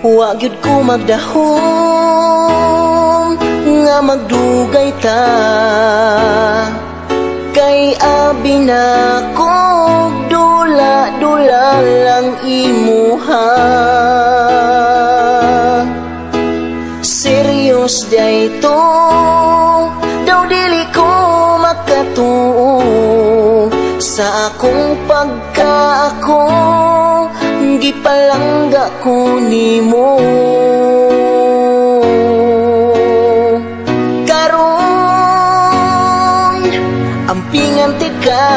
Wa gyud ko magdahom nga magdugay ta, kay abi na kog dula-dula lang imuha. Serious day to, daw dili ko makatuo sa akong pagkaako, gipalangga ko nimo. Karon ampingan tika,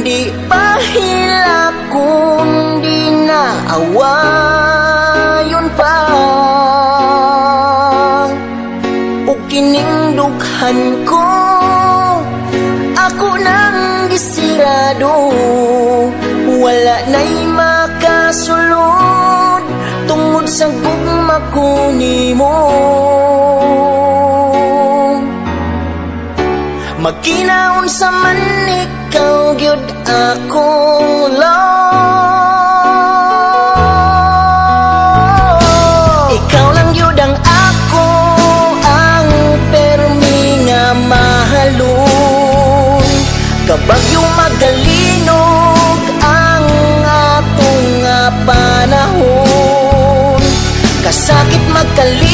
di pahilak kung di na awayon pa. O kining dughan ko, ako nang gisirado, wala na'y makasulod tungod sa gugma ko nimo. Magkinaon sa man ikaw gyud akong love. Ikaw lang gyud ang ako, ang permi nga mahalon. Kabagyo magalinog ang atong panahon, kasakit magkalinog